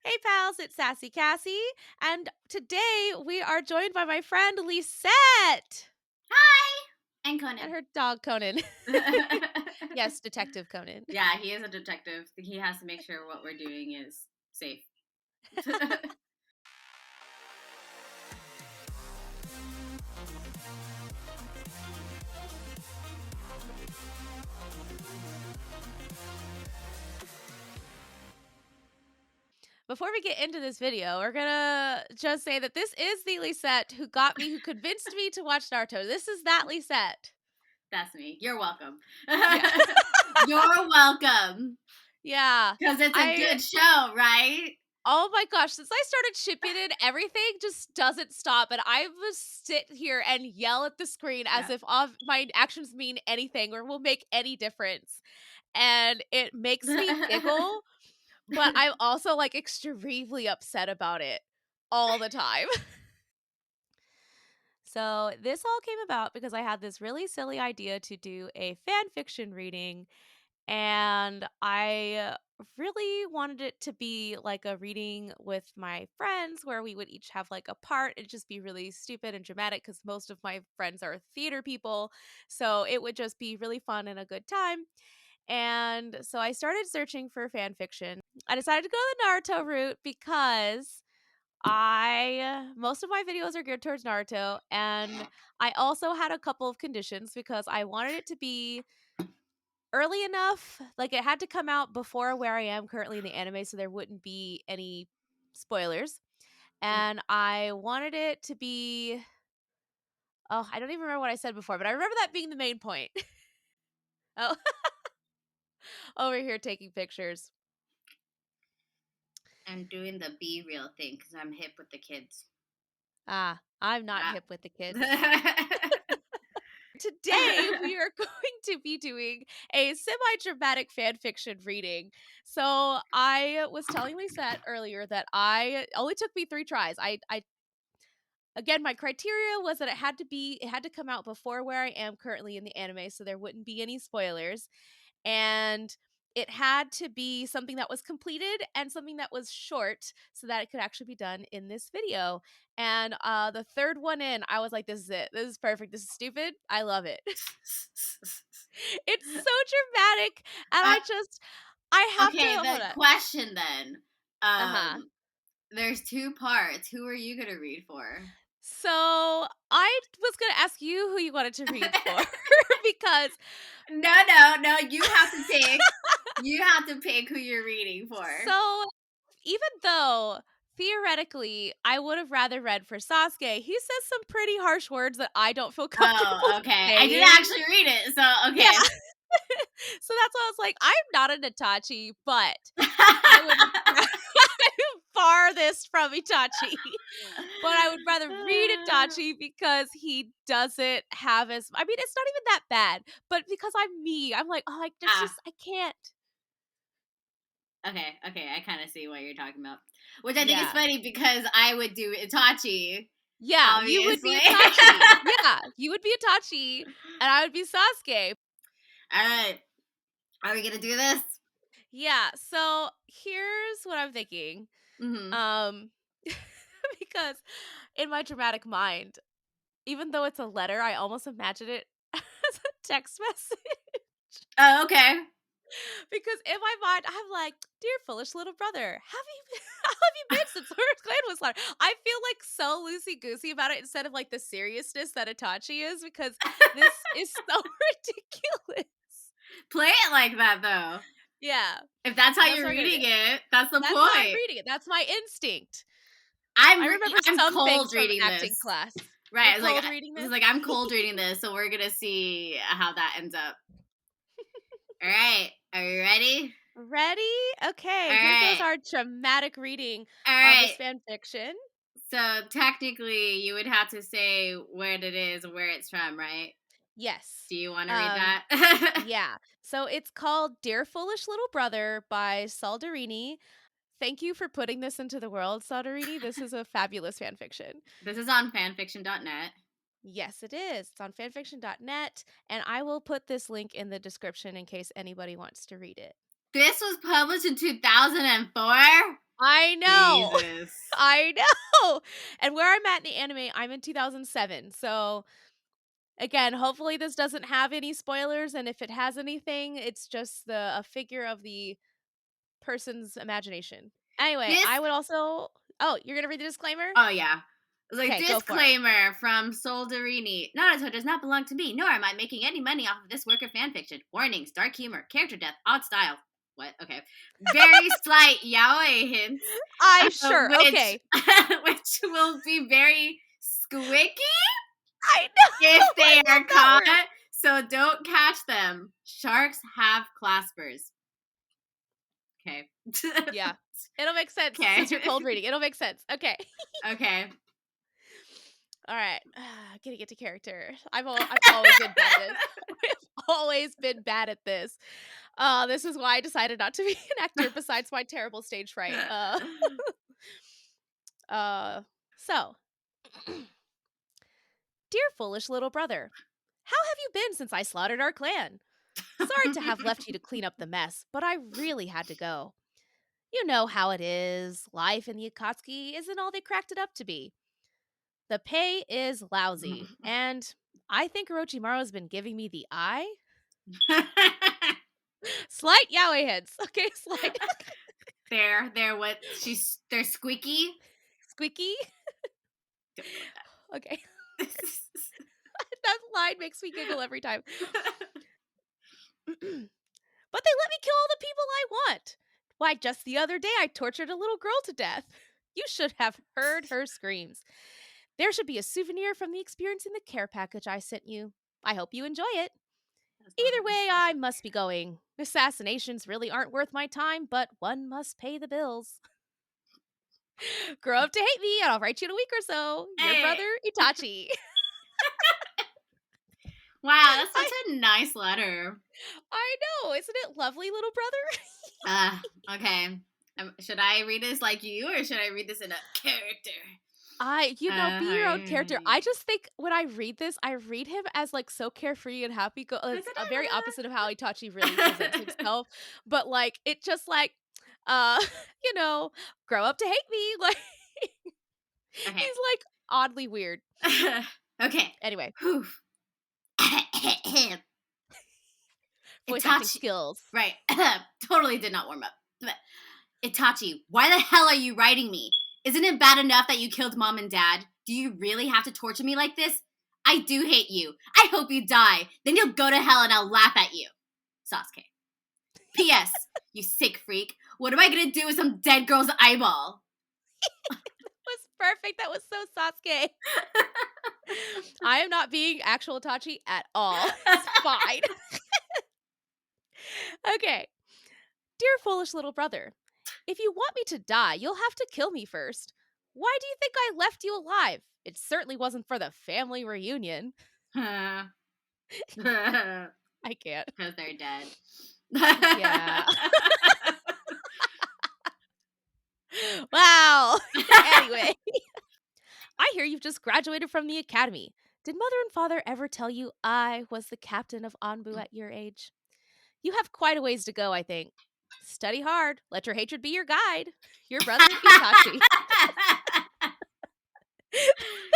Hey pals, it's Sassy Kassie, and today we are joined by my friend Lisette Hi! And and Conan. her dog Conan. Yes, Detective Conan. Yeah, he is a detective. He has to make sure what we're doing is safe. Before we get into this video, we're gonna just say that this is the Lisette who convinced me to watch Naruto. This is that Lisette. That's me. You're welcome. Yeah. You're welcome. Yeah. Because it's a good show, right? Oh my gosh, since I started shipping it, everything just doesn't stop. And I will sit here and yell at the screen as if all of my actions mean anything or will make any difference. And it makes me giggle, but I'm also like extremely upset about it all the time. So this all came about because I had this really silly idea to do a fan fiction reading, and I really wanted it to be like a reading with my friends where we would each have like a part. It'd just be really stupid and dramatic because most of my friends are theater people. So it would just be really fun and a good time. And so I started searching for fan fiction. I decided to go the Naruto route because most of my videos are geared towards Naruto, and I also had a couple of conditions because I wanted it to be early enough, like it had to come out before where I am currently in the anime so there wouldn't be any spoilers. And I wanted it to be I don't even remember what I said before, but I remember that being the main point. Oh, over here taking pictures. I'm doing the Be Real thing because I'm hip with the kids. I'm not hip with the kids. Today, we are going to be doing a semi-dramatic fan fiction reading. So I was telling Lisette earlier that I only took me 3 tries. I again, my criteria was that it had to come out before where I am currently in the anime, so there wouldn't be any spoilers. And it had to be something that was completed and something that was short so that it could actually be done in this video. And the third one in, I was like, this is it. This is perfect. This is stupid. I love it. It's so dramatic. And I have okay, to hold the on. question then. Uh-huh. There's 2 parts. Who are you going to read for? So I was going to ask you who you wanted to read for because No. You have to pick. You have to pick who you're reading for. So even though theoretically I would have rather read for Sasuke, he says some pretty harsh words that I don't feel comfortable okay. saying. I didn't actually read it, so okay. Yeah. So that's why I was like, I'm not an Itachi, but I would farthest from Itachi. But I would rather read Itachi because he doesn't have it's not even that bad, but because I'm me, I'm like, oh, I can't. Okay, I kind of see what you're talking about. Which I think is funny because I would do Itachi. Yeah, obviously. you would be Itachi. Yeah, you would be Itachi, and I would be Sasuke. All right. Are we going to do this? Yeah, so here's what I'm thinking. Mm-hmm. Because in my dramatic mind, even though it's a letter, I almost imagine it as a text message. Oh, okay. Because in my mind, I'm like, dear foolish little brother, how have you been since Lord's Clan was slaughtered? I feel like so loosey-goosey about it instead of like the seriousness that Itachi is because this is so ridiculous. Play it like that, though. Yeah. If that's how you're reading it, that's the point. That's how I'm reading it. That's my instinct. I remember I'm some cold things from reading acting this. class. Right. You're cold reading this? It's like I'm cold reading this, so we're going to see how that ends up. All right. Are you ready? Ready? Okay, All here goes right. our dramatic reading All of this fan fiction. So technically, you would have to say what it is, where it's from, right? Yes. Do you want to read that? Yeah. So it's called Dear Foolish Little Brother by Solderini. Thank you for putting this into the world, Solderini. This is a fabulous fan fiction. This is on fanfiction.net. Yes, it is. It's on fanfiction.net, and I will put this link in the description in case anybody wants to read it. This was published in 2004? I know. Jesus. I know. And where I'm at in the anime, I'm in 2007. So again, hopefully this doesn't have any spoilers, and if it has anything, it's just a figure of the person's imagination. Anyway, This I would also Oh, you're gonna read the disclaimer? Oh yeah. Like, Okay, go for it. disclaimer from Solderini. Naruto does not belong to me, nor am I making any money off of this work of fanfiction. Warnings, dark humor, character death, odd style. What? Okay. Very slight yaoi hints, Sure, which okay. which will be very squicky I know! if I they love are that caught, word. so don't catch them. Sharks have claspers. Okay. Yeah. It'll make sense Okay. since you're cold reading. It'll make sense. Okay. Okay. All right. Gonna get to character. I've always been bad at this. I've always been bad at this. This is why I decided not to be an actor besides my terrible stage fright. Uh so Dear foolish little brother, how have you been since I slaughtered our clan? Sorry to have left you to clean up the mess, but I really had to go. You know how it is. Life in the Akatsuki isn't all they cracked it up to be. The pay is lousy, and I think Orochimaru's been giving me the eye. Slight yaoi heads. Okay, slight. They're squeaky. Squeaky. Don't go with Okay. that. That line makes me giggle every time. But they let me kill all the people I want. Why, just the other day I tortured a little girl to death. You should have heard her screams. There should be a souvenir from the experience in the care package I sent you. I hope you enjoy it. That's not Either very way, I specific. must be going. Assassinations really aren't worth my time, but one must pay the bills. Grow up to hate me, and I'll write you in a week or so. Your Hey. brother, Itachi. Wow, that's such I, a nice letter. I know. Isn't it lovely, little brother? Okay. Should I read this like you, or should I read this in a character? Be your own character. I just think when I read this, I read him as like so carefree and happy. It's a very opposite of how Itachi really presents himself. But like, it just like, uh, you know, grow up to hate me. Like, Okay. he's like oddly weird. Okay. Anyway, Whew. voice acting Itachi. skills. Right. Totally did not warm up. But Itachi, why the hell are you writing me? Isn't it bad enough that you killed mom and dad? Do you really have to torture me like this? I do hate you. I hope you die. Then you'll go to hell and I'll laugh at you. Sasuke. P.S. You sick freak. What am I gonna do with some dead girl's eyeball? Was perfect. That was so Sasuke. I am not being actual Itachi at all. It's fine. Okay. Dear foolish little brother, if you want me to die, you'll have to kill me first. Why do you think I left you alive? It certainly wasn't for the family reunion. Because I can't. they're dead. Yeah. Wow. Anyway, I hear you've just graduated from the academy. Did mother and father ever tell you I was the captain of Anbu at your age? You have quite a ways to go, I think. Study hard. Let your hatred be your guide. Your brother, Itachi.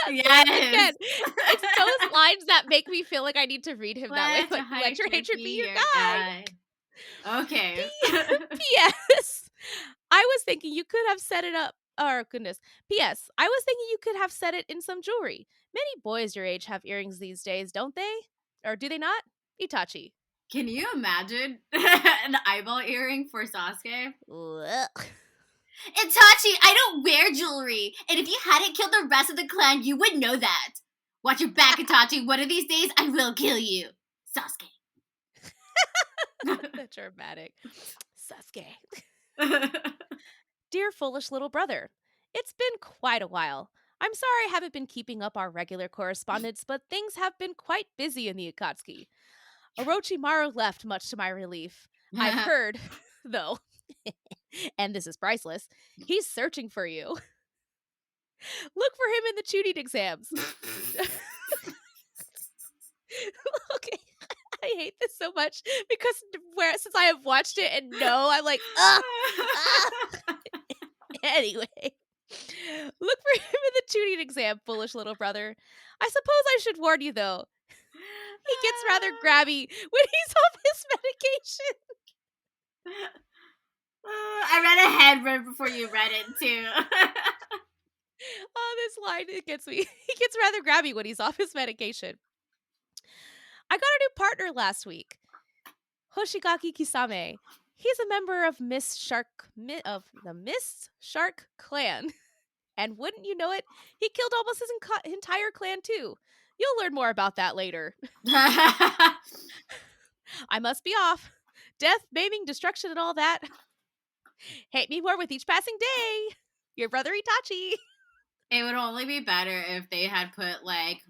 Yes. Again, it's those lines that make me feel like I need to read him that way. Like, let your hatred be your guide. Okay. P.S. I was thinking you could have set it up. Oh, goodness. P.S. I was thinking you could have set it in some jewelry. Many boys your age have earrings these days, don't they? Or do they not? Itachi. Can you imagine an eyeball earring for Sasuke? Ugh. Itachi, I don't wear jewelry, and if you hadn't killed the rest of the clan, you would know that. Watch your back, Itachi. One of these days, I will kill you. Sasuke. The dramatic. Sasuke. Dear foolish little brother, it's been quite a while. I'm sorry I haven't been keeping up our regular correspondence, but things have been quite busy in the Akatsuki. Orochimaru left, much to my relief. I've heard, though, and this is priceless, he's searching for you. Look for him in the tuning exams. Okay. I hate this so much because since I have watched it and know, I'm like, ugh. Anyway, look for him in the tuning exam, foolish little brother. I suppose I should warn you, though. He gets rather grabby when he's off his medication. I read ahead right before you read it, too. Oh, this line, it gets me. He gets rather grabby when he's off his medication. I got a new partner last week. Hoshigaki Kisame. He's a member of of the Mist Shark clan. And wouldn't you know it, he killed almost his entire clan too. You'll learn more about that later. I must be off. Death, maiming, destruction, and all that. Hate me more with each passing day. Your brother Itachi. It would only be better if they had put, like,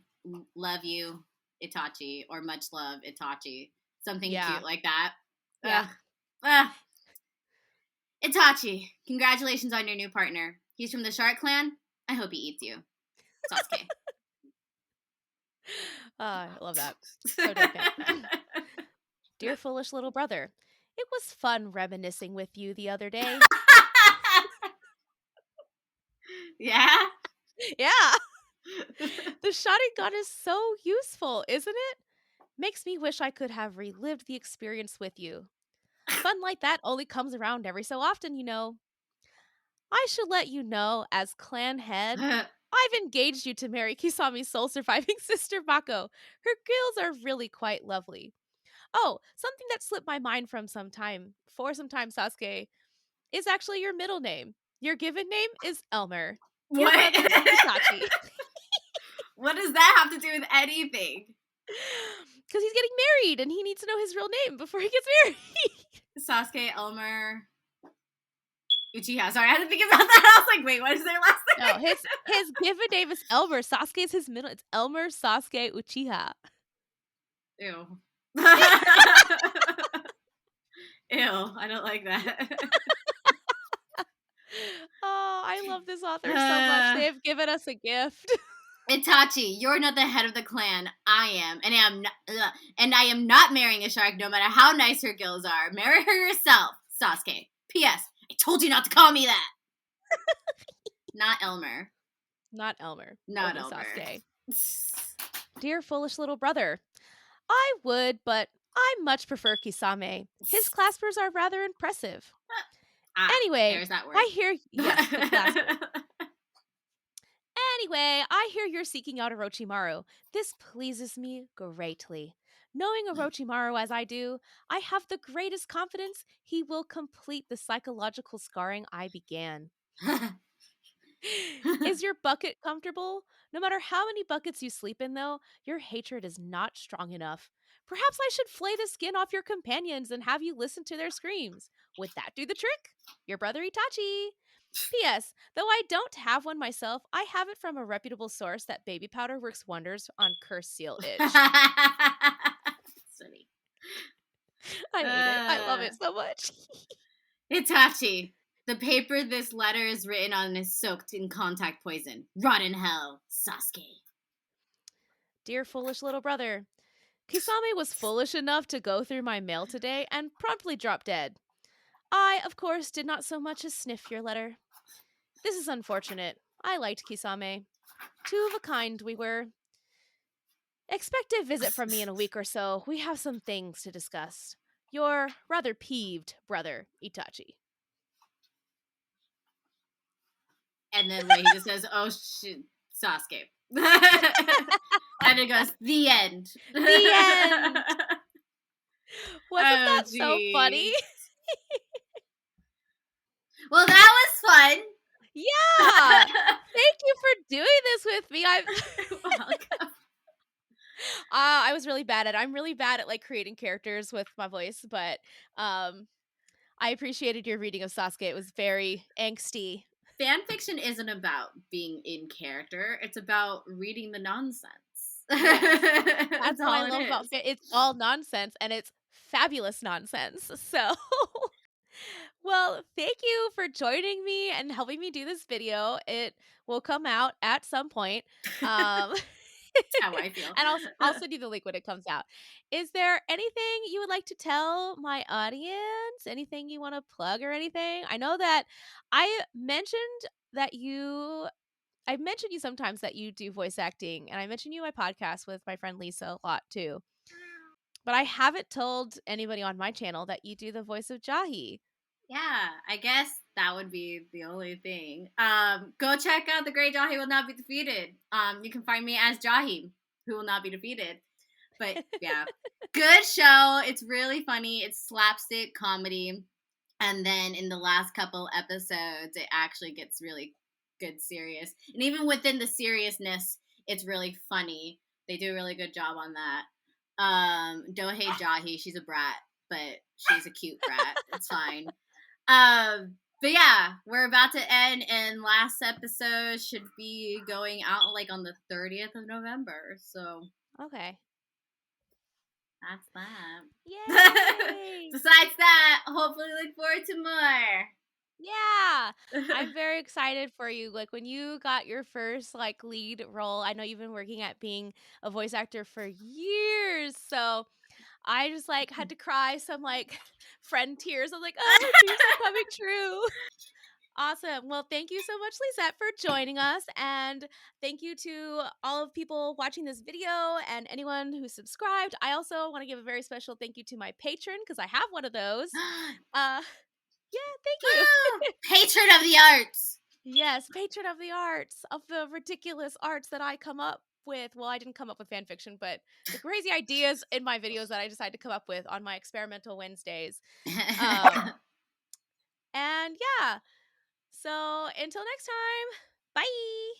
love you, Itachi, or much love, Itachi. Something cute like that. Yeah. Itachi, congratulations on your new partner. He's from the Shark Clan. I hope he eats you. Sasuke. I love that. So dope. Dear foolish little brother, it was fun reminiscing with you the other day. Yeah? Yeah. The Sharingan is so useful, isn't it? Makes me wish I could have relived the experience with you. Fun like that only comes around every so often, you know. I should let you know, as clan head, I've engaged you to marry Kisami's sole surviving sister, Mako. Her skills are really quite lovely. Oh, something that slipped my mind for some time, Sasuke, is actually your middle name. Your given name is Elmer. Your What? brother, Itachi. What does that have to do with anything? Because he's getting married and he needs to know his real name before he gets married. Sasuke, Elmer, Uchiha. Sorry, I had to think about that. I was like, wait, what is their last name? No, his given name is Elmer. Sasuke is his middle. It's Elmer Sasuke Uchiha. Ew. Ew, I don't like that. Oh, I love this author so much. They have given us a gift. Itachi, you're not the head of the clan. I am, and I am not marrying a shark, no matter how nice her gills are. Marry her yourself, Sasuke. P.S. I told you not to call me that. Not Elmer. Not Elmer. Not Only Elmer. Sasuke. Dear foolish little brother, I would, but I much prefer Kisame. His claspers are rather impressive. Anyway, there's that word. I hear yes, the clasper. Anyway, I hear you're seeking out Orochimaru. This pleases me greatly. Knowing Orochimaru as I do, I have the greatest confidence he will complete the psychological scarring I began. Is your bucket comfortable? No matter how many buckets you sleep in, though, your hatred is not strong enough. Perhaps I should flay the skin off your companions and have you listen to their screams. Would that do the trick? Your brother Itachi. P.S. Though I don't have one myself, I have it from a reputable source that baby powder works wonders on cursed seal itch. Silly. I hate it. I love it so much. Itachi, the paper this letter is written on is soaked in contact poison. Rot in hell, Sasuke. Dear foolish little brother, Kisame was foolish enough to go through my mail today and promptly drop dead. I, of course, did not so much as sniff your letter. This is unfortunate. I liked Kisame. Two of a kind we were. Expect a visit from me in a week or so. We have some things to discuss. Your rather peeved brother, Itachi. And then like, he just says, oh shit, Sasuke. And it goes, the end. The end. Wasn't that so funny? Well, that was fun. Yeah. Thank you for doing this with me. You're welcome. I was really bad at it. I'm really bad at like creating characters with my voice, but I appreciated your reading of Sasuke. It was very angsty. Fan fiction isn't about being in character. It's about reading the nonsense. Yes. That's what I love about it. It's all nonsense, and it's fabulous nonsense. So, well, thank you for joining me and helping me do this video. It will come out at some point. how I feel. And I'll send you the link when it comes out. Is there anything you would like to tell my audience? Anything you wanna plug or anything? I know that I mentioned that you I've mentioned you sometimes that you do voice acting, and I mentioned you in my podcast with my friend Lisa a lot too. But I haven't told anybody on my channel that you do the voice of Jahy. Yeah, I guess that would be the only thing. Go check out the Great Jahy will not be defeated. You can find me as Jahy, who will not be defeated. But yeah, good show. It's really funny. It's slapstick comedy, and then in the last couple episodes, it actually gets really good, serious. And even within the seriousness, it's really funny. They do a really good job on that. Don't hate Jahy. She's a brat, but she's a cute brat. It's fine. But yeah, we're about to end, and last episode should be going out like on the 30th of November. So Okay. that's that. Yay! Besides that, hopefully look forward to Yeah. more. I'm very excited for you. Like when you got your first like lead role, I know you've been working at being a voice actor for years. So I just like had to cry some like friend tears. I was like, oh, her dreams are coming true. Awesome. Well, thank you so much, Lisette, for joining us. And thank you to all of people watching this video and anyone who subscribed. I also want to give a very special thank you to my patron because I have one of those. Uh, yeah, thank you. Patron of the arts. Yes, patron of the arts, of the ridiculous arts that I come up with. Well, I didn't come up with fan fiction, but the crazy ideas in my videos that I decide to come up with on my experimental Wednesdays. Um, and yeah, so until next time, bye.